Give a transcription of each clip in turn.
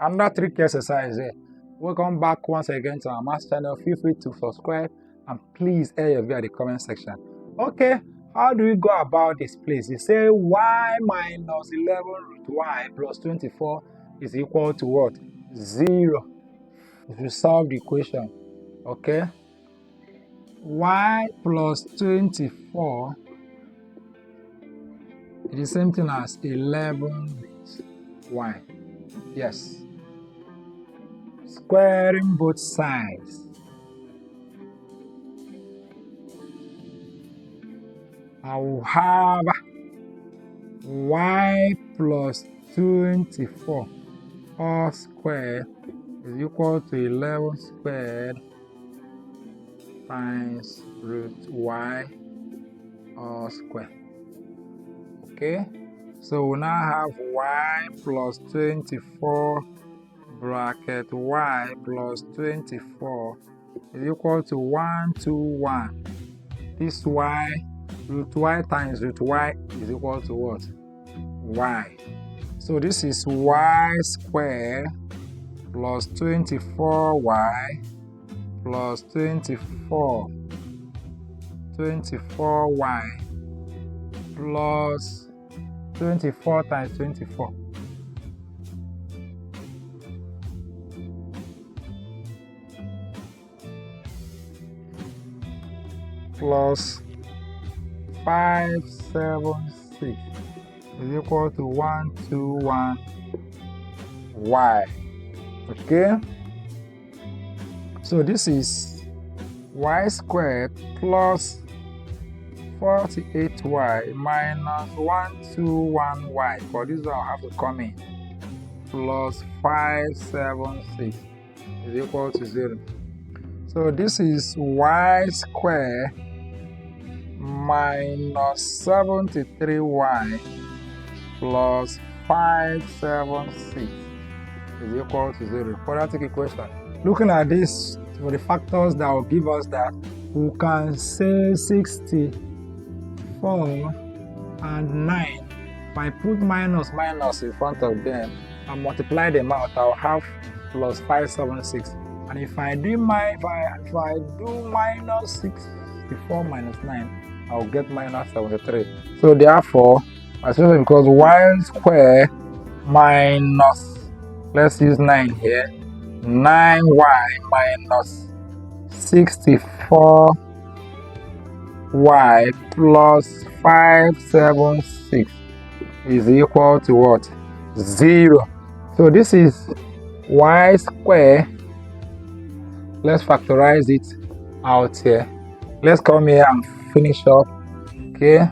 Another trick exercise here. Welcome back once again to our math channel. Feel free to subscribe and please air your view at the comment section. Okay, how do we go about this, please? You say y minus 11 root y plus 24 is equal to what? 0. If you solve the equation, okay, y plus 24 is the same thing as 11 root y. Yes. Squaring both sides. I will have y plus 24 all squared is equal to 11 squared times root y all squared. Okay, so we now have y plus 24 bracket y plus 24 is equal to 121. This y, root y times root y is equal to what? Y. So this is y squared plus 24y plus 24y plus 24 times 24. Plus 576 is equal to 121y. Okay, so this is y squared plus 48y minus 121y. For this one, I have to come in plus 576 is equal to 0. So this is y squared minus 73y plus 576 is equal to 0. Quadratic equation. Looking at this, for the factors that will give us that, we can say 64 and 9. If I put minus in front of them and multiply them out, I'll have plus 576. And if I do minus 64 minus 9, I'll get minus 73. So therefore, my solution becomes y squared minus, let's use 9 here, 9y minus 64y plus 576 is equal to what? 0. So this is y squared. Let's factorize it out here. Let's come here and finish up. Okay,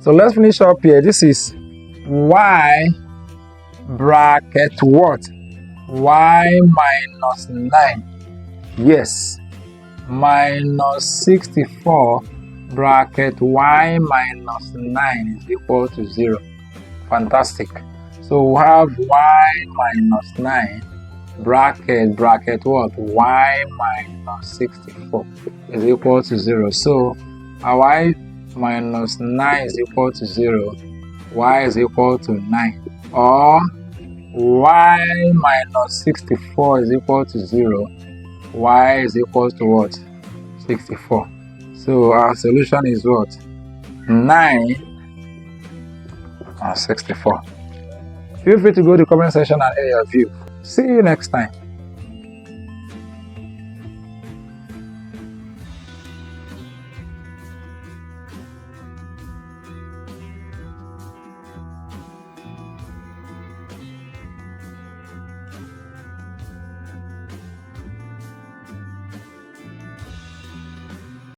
so let's finish up here. This is y bracket what? Y minus 9. Yes, minus 64 bracket y minus 9 is equal to 0. Fantastic. So we have y minus 9 bracket what? Y minus 64 is equal to 0. So our y minus 9 is equal to 0. Y is equal to 9. Or y minus 64 is equal to 0. Y is equal to what? 64. So our solution is what? 9 and 64. Feel free to go to the comment section and air your view. See you next time.